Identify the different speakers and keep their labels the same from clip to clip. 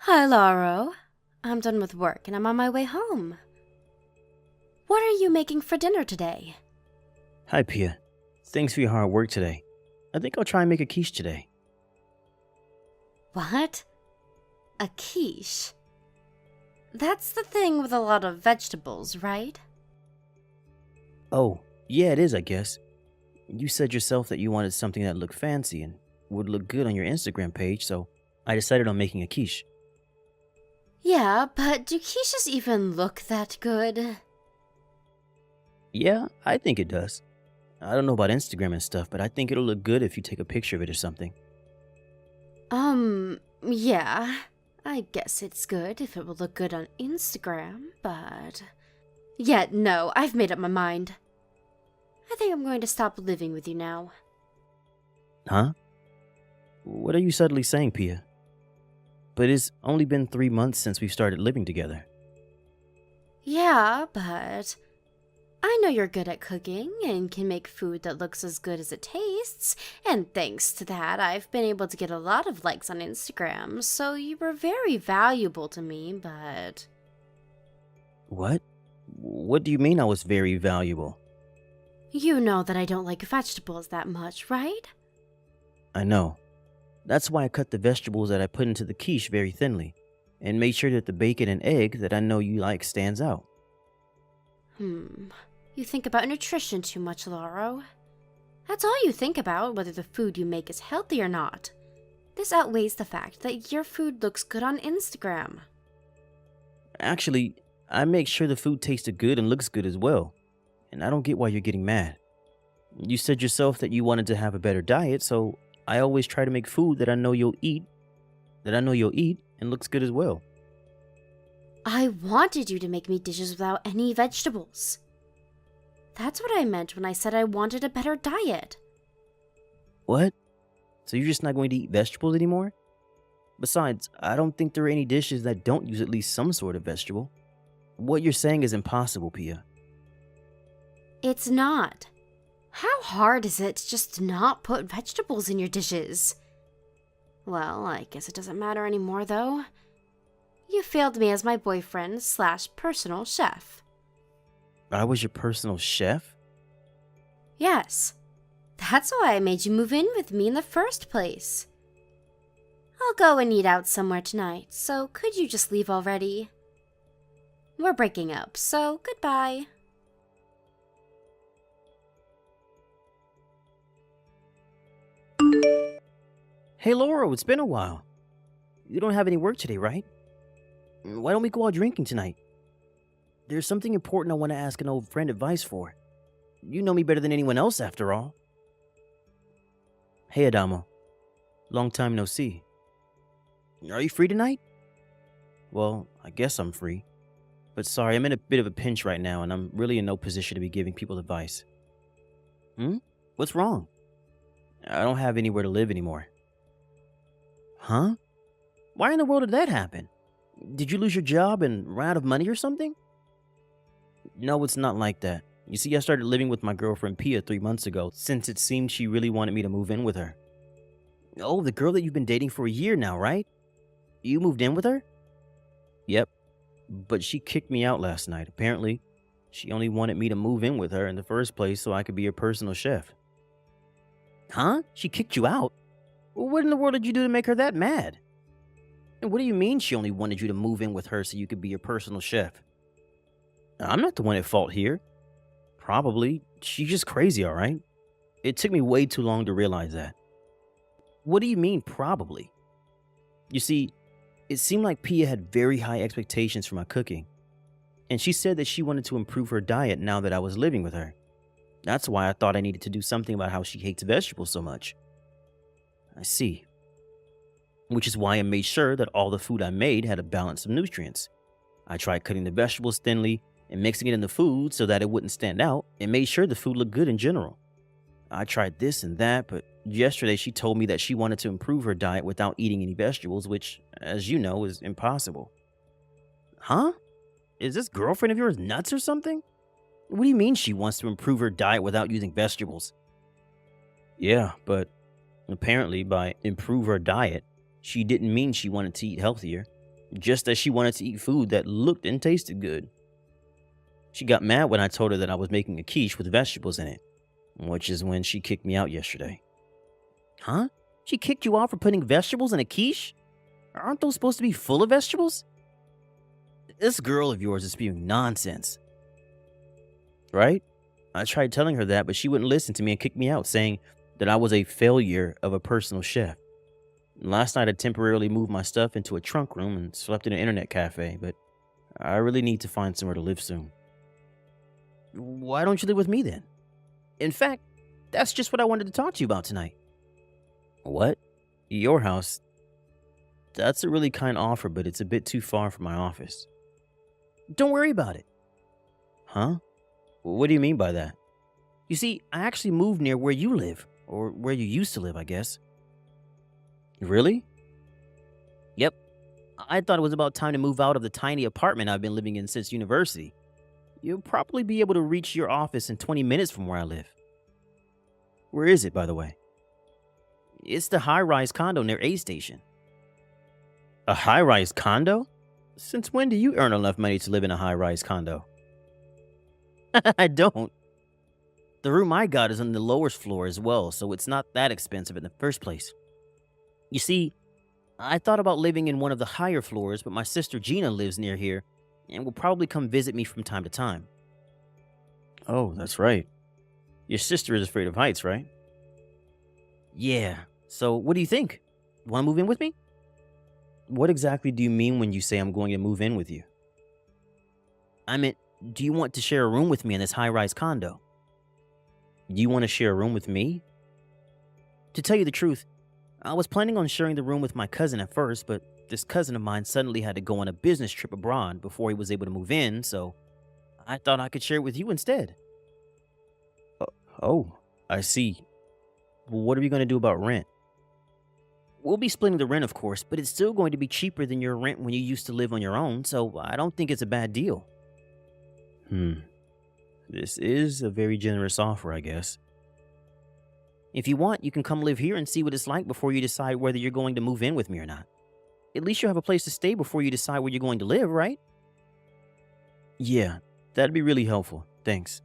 Speaker 1: Hi, Lauro. I'm done with work and I'm on my way home. What are you making for dinner today?
Speaker 2: Hi, Pia. Thanks for your hard work today. I think I'll try and make a quiche today.
Speaker 1: What? A quiche? That's the thing with a lot of vegetables, right?
Speaker 2: Oh, yeah, it is, I guess. You said yourself that you wanted something that looked fancy and would look good on your Instagram page, so I decided on making a quiche.
Speaker 1: Yeah, but do quiches even look that good?
Speaker 2: Yeah, I think it does. I don't know about Instagram and stuff, but I think it'll look good if you take a picture of it or something.
Speaker 1: Yeah. I guess it's good if it will look good on Instagram, but... Yeah, no, I've made up my mind. I think I'm going to stop living with you now.
Speaker 2: Huh? What are you suddenly saying, Pia? But it's only been 3 months since we started living together.
Speaker 1: Yeah, but I know you're good at cooking and can make food that looks as good as it tastes, and thanks to that, I've been able to get a lot of likes on Instagram, so you were very valuable to me, but...
Speaker 2: What? What do you mean I was very valuable?
Speaker 1: You know that I don't like vegetables that much, right?
Speaker 2: I know. That's why I cut the vegetables that I put into the quiche very thinly, and made sure that the bacon and egg that I know you like stands out.
Speaker 1: You think about nutrition too much, Lauro. That's all you think about, whether the food you make is healthy or not. This outweighs the fact that your food looks good on Instagram.
Speaker 2: Actually, I make sure the food tasted good and looks good as well, and I don't get why you're getting mad. You said yourself that you wanted to have a better diet, so I always try to make food that I know you'll eat and looks good as well.
Speaker 1: I wanted you to make me dishes without any vegetables. That's what I meant when I said I wanted a better diet.
Speaker 2: What? So you're just not going to eat vegetables anymore? Besides, I don't think there are any dishes that don't use at least some sort of vegetable. What you're saying is impossible, Pia.
Speaker 1: It's not. How hard is it to just not put vegetables in your dishes? Well, I guess it doesn't matter anymore, though. You failed me as my boyfriend slash personal chef.
Speaker 2: I was your personal chef?
Speaker 1: Yes. That's why I made you move in with me in the first place. I'll go and eat out somewhere tonight, so could you just leave already? We're breaking up, so goodbye.
Speaker 2: Hey, Laura, it's been a while. You don't have any work today, right? Why don't we go out drinking tonight? There's something important I want to ask an old friend advice for. You know me better than anyone else, after all. Hey, Adamo. Long time no see. Are you free tonight? Well, I guess I'm free. But sorry, I'm in a bit of a pinch right now, and I'm really in no position to be giving people advice. What's wrong? I don't have anywhere to live anymore. Huh? Why in the world did that happen? Did you lose your job and run out of money or something? No, it's not like that. You see, I started living with my girlfriend Pia 3 months ago, since it seemed she really wanted me to move in with her. Oh, the girl that you've been dating for a year now, right? You moved in with her? Yep. But she kicked me out last night. Apparently, she only wanted me to move in with her in the first place so I could be her personal chef. Huh? She kicked you out? What in the world did you do to make her that mad? And what do you mean she only wanted you to move in with her so you could be your personal chef? I'm not the one at fault here. Probably. She's just crazy, alright? It took me way too long to realize that. What do you mean, probably? You see, it seemed like Pia had very high expectations for my cooking. And she said that she wanted to improve her diet now that I was living with her. That's why I thought I needed to do something about how she hates vegetables so much. I see. Which is why I made sure that all the food I made had a balance of nutrients. I tried cutting the vegetables thinly and mixing it in the food so that it wouldn't stand out, and made sure the food looked good in general. I tried this and that, but yesterday she told me that she wanted to improve her diet without eating any vegetables, which, as you know, is impossible. Huh? Is this girlfriend of yours nuts or something? What do you mean she wants to improve her diet without using vegetables? Yeah, but apparently by improve her diet, she didn't mean she wanted to eat healthier. just as she wanted to eat food that looked and tasted good. She got mad when I told her that I was making a quiche with vegetables in it, which is when she kicked me out yesterday. Huh? She kicked you out for putting vegetables in a quiche? Aren't those supposed to be full of vegetables? This girl of yours is spewing nonsense. Right? I tried telling her that, but she wouldn't listen to me and kicked me out, saying that I was a failure of a personal chef. Last night I temporarily moved my stuff into a trunk room and slept in an internet cafe, but I really need to find somewhere to live soon. Why don't you live with me then? In fact, that's just what I wanted to talk to you about tonight. What? Your house? That's a really kind offer, but it's a bit too far from my office. Don't worry about it. Huh? What do you mean by that? You see, I actually moved near where you live, or where you used to live, I guess. Really? Yep. I thought it was about time to move out of the tiny apartment I've been living in since university. You'll probably be able to reach your office in 20 minutes from where I live. Where is it, by the way? It's the high-rise condo near A Station. A high-rise condo? Since when do you earn enough money to live in a high-rise condo? I don't. The room I got is on the lowest floor as well, so it's not that expensive in the first place. You see, I thought about living in one of the higher floors, but my sister Gina lives near here and will probably come visit me from time to time. Oh, that's right. Your sister is afraid of heights, right? Yeah. So, what do you think? Want to move in with me? What exactly do you mean when you say I'm going to move in with you? I meant, do you want to share a room with me in this high-rise condo? You want to share a room with me? To tell you the truth, I was planning on sharing the room with my cousin at first, but this cousin of mine suddenly had to go on a business trip abroad before he was able to move in, so I thought I could share it with you instead. Oh, I see. What are we going to do about rent? We'll be splitting the rent, of course, but it's still going to be cheaper than your rent when you used to live on your own, so I don't think it's a bad deal. This is a very generous offer, I guess. If you want, you can come live here and see what it's like before you decide whether you're going to move in with me or not. At least you'll have a place to stay before you decide where you're going to live, right? Yeah, that'd be really helpful. Thanks.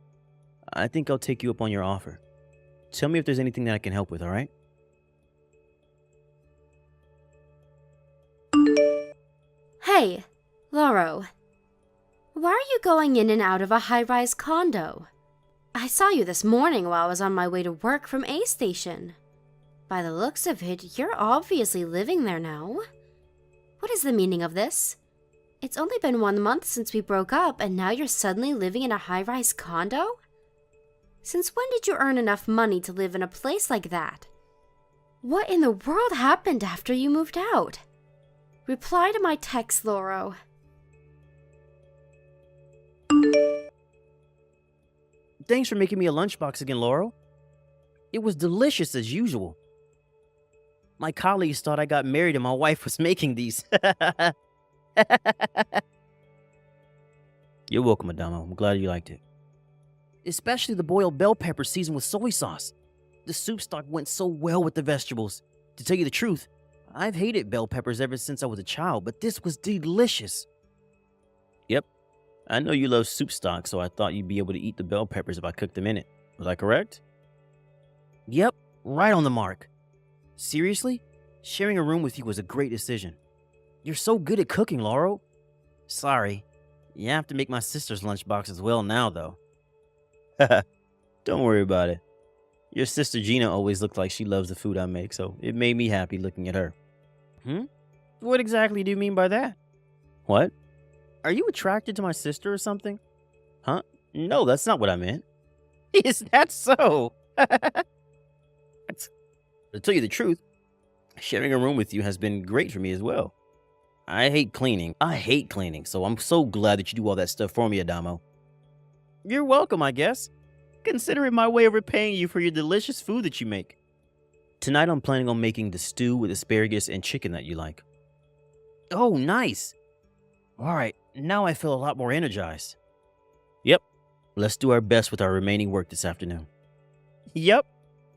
Speaker 2: I think I'll take you up on your offer. Tell me if there's anything that I can help with, all right?
Speaker 1: Hey, Lauro. Why are you going in and out of a high-rise condo? I saw you this morning while I was on my way to work from A Station. By the looks of it, you're obviously living there now. What is the meaning of this? It's only been 1 month since we broke up, and now you're suddenly living in a high-rise condo? Since when did you earn enough money to live in a place like that? What in the world happened after you moved out? Reply to my text, Lauro.
Speaker 2: Thanks for making me a lunchbox again, Laurel. It was delicious as usual. My colleagues thought I got married and my wife was making these. You're welcome, Adamo. I'm glad you liked it. Especially the boiled bell pepper seasoned with soy sauce. The soup stock went so well with the vegetables. To tell you the truth, I've hated bell peppers ever since I was a child, but this was delicious. Yep. I know you love soup stock, so I thought you'd be able to eat the bell peppers if I cooked them in it. Was I correct? Yep, right on the mark. Seriously? Sharing a room with you was a great decision. You're so good at cooking, Laurel. Sorry. You have to make my sister's lunchbox as well now, though. Don't worry about it. Your sister Gina always looked like she loves the food I make, so it made me happy looking at her. What exactly do you mean by that? What? Are you attracted to my sister or something? Huh? No, that's not what I meant. Is that so? To tell you the truth, sharing a room with you has been great for me as well. I hate cleaning, so I'm so glad that you do all that stuff for me, Adamo. You're welcome, I guess. Consider it my way of repaying you for your delicious food that you make. Tonight I'm planning on making the stew with asparagus and chicken that you like. Oh, nice. Alright, now I feel a lot more energized. Yep, let's do our best with our remaining work this afternoon. Yep,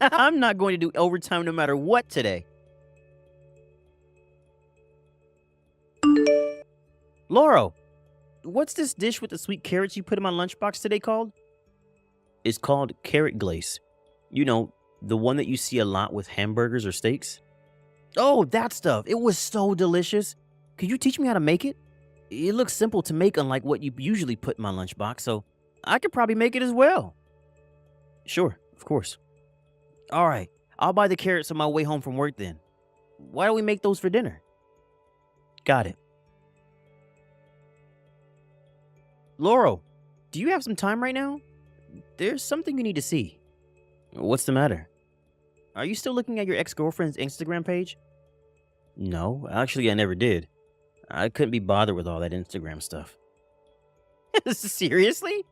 Speaker 2: I'm not going to do overtime no matter what today. Lauro, what's this dish with the sweet carrots you put in my lunchbox today called? It's called carrot glaze. You know, the one that you see a lot with hamburgers or steaks. Oh, that stuff. It was so delicious. Could you teach me how to make it? It looks simple to make, unlike what you usually put in my lunchbox, so I could probably make it as well. Sure, of course. All right, I'll buy the carrots on my way home from work then. Why don't we make those for dinner? Got it. Laurel, do you have some time right now? There's something you need to see. What's the matter? Are you still looking at your ex-girlfriend's Instagram page? No, actually I never did. I couldn't be bothered with all that Instagram stuff. Seriously?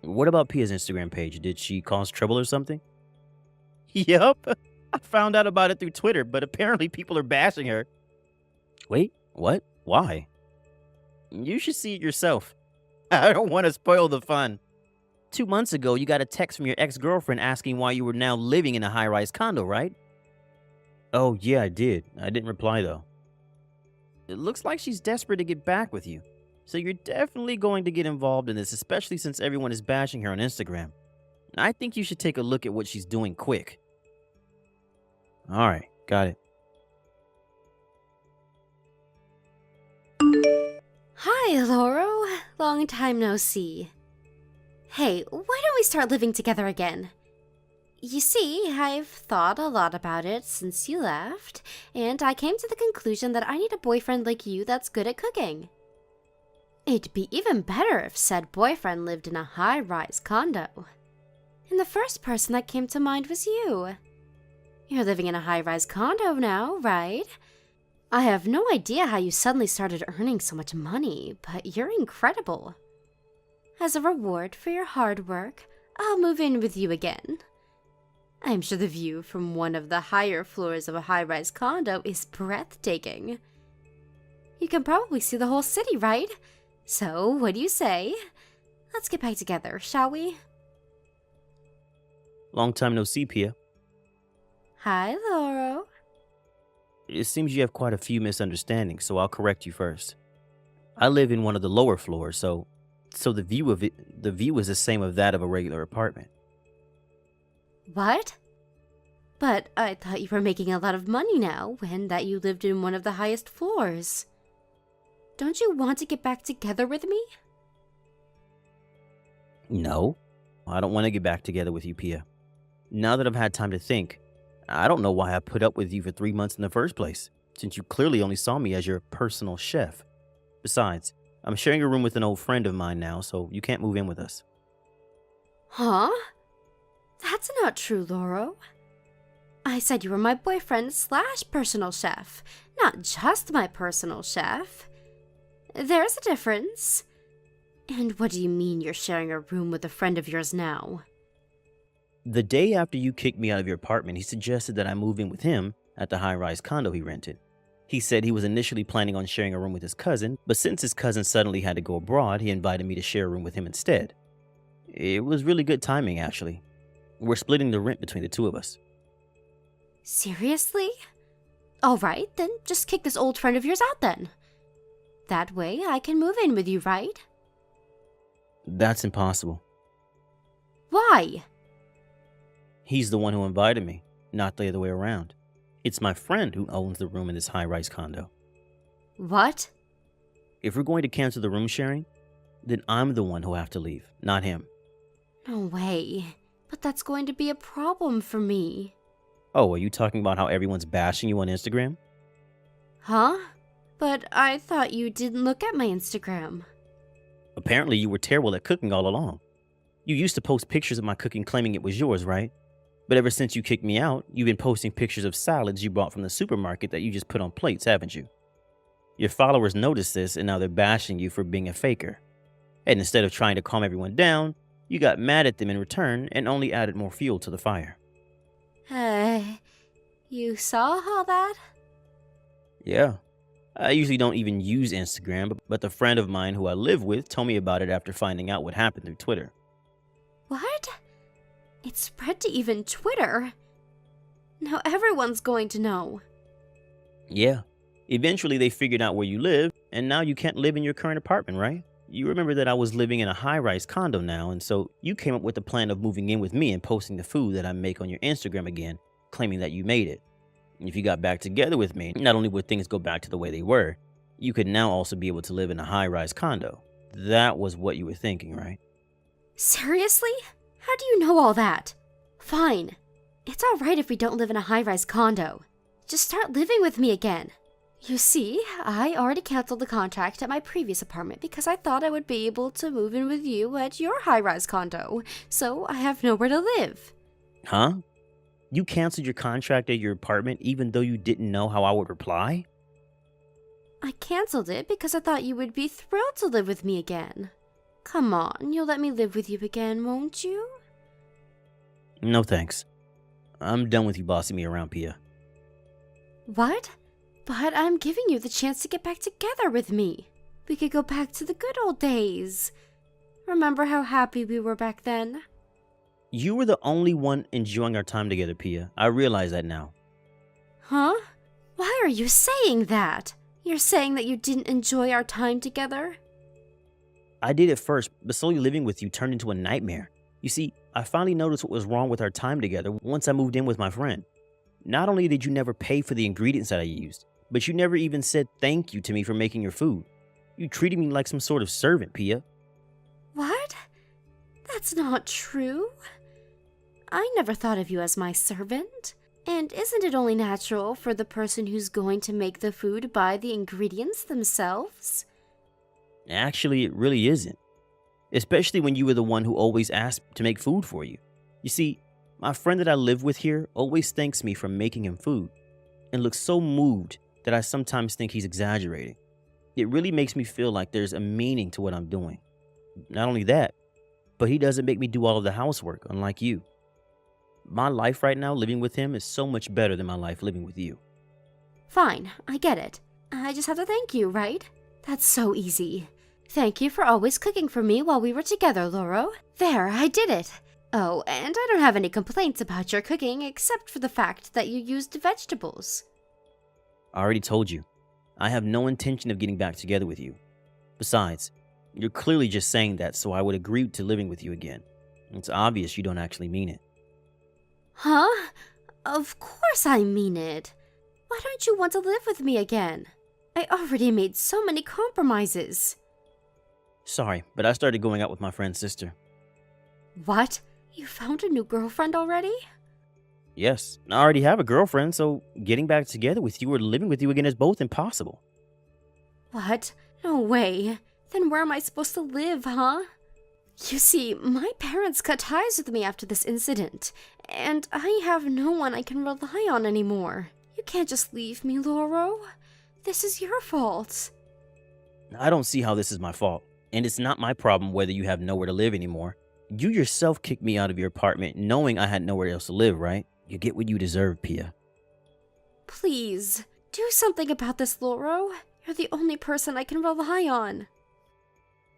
Speaker 2: What about Pia's Instagram page? Did she cause trouble or something? Yup. I found out about it through Twitter, but apparently people are bashing her. Wait, what? Why? You should see it yourself. I don't want to spoil the fun. 2 months ago, you got a text from your ex-girlfriend asking why you were now living in a high-rise condo, right? Oh, yeah, I did. I didn't reply, though. It looks like she's desperate to get back with you. So you're definitely going to get involved in this, especially since everyone is bashing her on Instagram. I think you should take a look at what she's doing quick. Alright, got it.
Speaker 1: Hi, Lauro. Long time no see. Hey, why don't we start living together again? You see, I've thought a lot about it since you left, and I came to the conclusion that I need a boyfriend like you that's good at cooking. It'd be even better if said boyfriend lived in a high-rise condo. And the first person that came to mind was you. You're living in a high-rise condo now, right? I have no idea how you suddenly started earning so much money, but you're incredible. As a reward for your hard work, I'll move in with you again. I'm sure the view from one of the higher floors of a high-rise condo is breathtaking. You can probably see the whole city, right? So, what do you say? Let's get back together, shall we?
Speaker 2: Long time no see, Pia.
Speaker 1: Hi, Lauro.
Speaker 2: It seems you have quite a few misunderstandings, so I'll correct you first. I live in one of the lower floors, so the view is the same of that of a regular apartment.
Speaker 1: What? But I thought you were making a lot of money now, and that you lived in one of the highest floors. Don't you want to get back together with me?
Speaker 2: No, I don't want to get back together with you, Pia. Now that I've had time to think, I don't know why I put up with you for 3 months in the first place, since you clearly only saw me as your personal chef. Besides, I'm sharing a room with an old friend of mine now, so you can't move in with us.
Speaker 1: Huh? That's not true, Lauro. I said you were my boyfriend / personal chef, not just my personal chef. There's a difference. And what do you mean you're sharing a room with a friend of yours now?
Speaker 2: The day after you kicked me out of your apartment, he suggested that I move in with him at the high-rise condo he rented. He said he was initially planning on sharing a room with his cousin, but since his cousin suddenly had to go abroad, he invited me to share a room with him instead. It was really good timing, actually. We're splitting the rent between the two of us.
Speaker 1: Seriously? Alright, then just kick this old friend of yours out then. That way I can move in with you, right?
Speaker 2: That's impossible.
Speaker 1: Why?
Speaker 2: He's the one who invited me, not the other way around. It's my friend who owns the room in this high-rise condo.
Speaker 1: What?
Speaker 2: If we're going to cancel the room sharing, then I'm the one who'll have to leave, not him.
Speaker 1: No way. But that's going to be a problem for me.
Speaker 2: Oh, are you talking about how everyone's bashing you on Instagram?
Speaker 1: Huh? But I thought you didn't look at my Instagram.
Speaker 2: Apparently you were terrible at cooking all along. You used to post pictures of my cooking claiming it was yours, right? But ever since you kicked me out, you've been posting pictures of salads you bought from the supermarket that you just put on plates, haven't you? Your followers noticed this and now they're bashing you for being a faker. And instead of trying to calm everyone down, you got mad at them in return and only added more fuel to the fire.
Speaker 1: You saw all that?
Speaker 2: Yeah. I usually don't even use Instagram, but the friend of mine who I live with told me about it after finding out what happened through Twitter.
Speaker 1: What? It spread to even Twitter. Now everyone's going to know.
Speaker 2: Yeah. Eventually, they figured out where you live, and now you can't live in your current apartment, right? You remember that I was living in a high-rise condo now, and so you came up with the plan of moving in with me and posting the food that I make on your Instagram again, claiming that you made it. And if you got back together with me, not only would things go back to the way they were, you could now also be able to live in a high-rise condo. That was what you were thinking, right?
Speaker 1: Seriously? How do you know all that? Fine. It's alright if we don't live in a high-rise condo. Just start living with me again. You see, I already canceled the contract at my previous apartment because I thought I would be able to move in with you at your high-rise condo, so I have nowhere to live.
Speaker 2: Huh? You canceled your contract at your apartment even though you didn't know how I would reply?
Speaker 1: I canceled it because I thought you would be thrilled to live with me again. Come on, you'll let me live with you again, won't you?
Speaker 2: No thanks. I'm done with you bossing me around, Pia.
Speaker 1: What? But I'm giving you the chance to get back together with me. We could go back to the good old days. Remember how happy we were back then?
Speaker 2: You were the only one enjoying our time together, Pia. I realize that now.
Speaker 1: Huh? Why are you saying that? You're saying that you didn't enjoy our time together?
Speaker 2: I did at first, but slowly living with you turned into a nightmare. You see, I finally noticed what was wrong with our time together once I moved in with my friend. Not only did you never pay for the ingredients that I used, but you never even said thank you to me for making your food. You treated me like some sort of servant, Pia.
Speaker 1: What? That's not true. I never thought of you as my servant. And isn't it only natural for the person who's going to make the food buy the ingredients themselves?
Speaker 2: Actually, it really isn't. Especially when you were the one who always asked to make food for you. You see, my friend that I live with here always thanks me for making him food and looks so moved that I sometimes think he's exaggerating. It really makes me feel like there's a meaning to what I'm doing. Not only that, but he doesn't make me do all of the housework, unlike you. My life right now living with him is so much better than my life living with you.
Speaker 1: Fine, I get it. I just have to thank you, right? That's so easy. Thank you for always cooking for me while we were together, Loro. There, I did it. Oh, and I don't have any complaints about your cooking except for the fact that you used vegetables.
Speaker 2: I already told you, I have no intention of getting back together with you. Besides, you're clearly just saying that so I would agree to living with you again. It's obvious you don't actually mean it.
Speaker 1: Huh? Of course I mean it. Why don't you want to live with me again? I already made so many compromises.
Speaker 2: Sorry, but I started going out with my friend's sister.
Speaker 1: What? You found a new girlfriend already?
Speaker 2: Yes, I already have a girlfriend, so getting back together with you or living with you again is both impossible.
Speaker 1: What? No way. Then where am I supposed to live, huh? You see, my parents cut ties with me after this incident, and I have no one I can rely on anymore. You can't just leave me, Loro. This is your fault.
Speaker 2: I don't see how this is my fault, and it's not my problem whether you have nowhere to live anymore. You yourself kicked me out of your apartment knowing I had nowhere else to live, right? You get what you deserve, Pia.
Speaker 1: Please, do something about this, Loro. You're the only person I can rely on.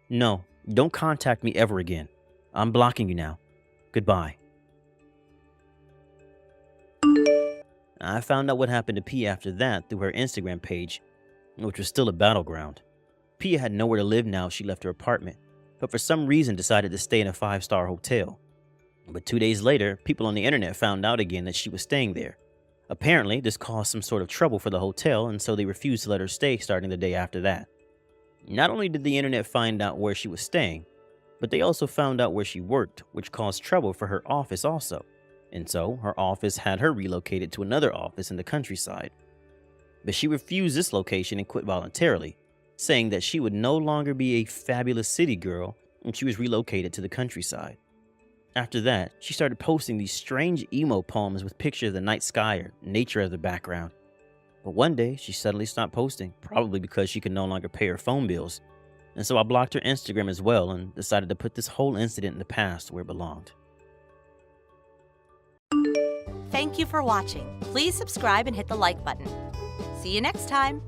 Speaker 2: No, don't contact me ever again. I'm blocking you now. Goodbye. I found out what happened to Pia after that through her Instagram page, which was still a battleground. Pia had nowhere to live now she left her apartment, but for some reason decided to stay in a 5-star hotel. But 2 days later, people on the internet found out again that she was staying there. Apparently, this caused some sort of trouble for the hotel, and so they refused to let her stay starting the day after that. Not only did the internet find out where she was staying, but they also found out where she worked, which caused trouble for her office also. And so, her office had her relocated to another office in the countryside. But she refused this location and quit voluntarily, saying that she would no longer be a fabulous city girl when she was relocated to the countryside. After that, she started posting these strange emo poems with pictures of the night sky or nature as the background. But one day, she suddenly stopped posting, probably because she could no longer pay her phone bills. And so I blocked her Instagram as well and decided to put this whole incident in the past where it belonged.
Speaker 3: Thank you for watching. Please subscribe and hit the like button. See you next time.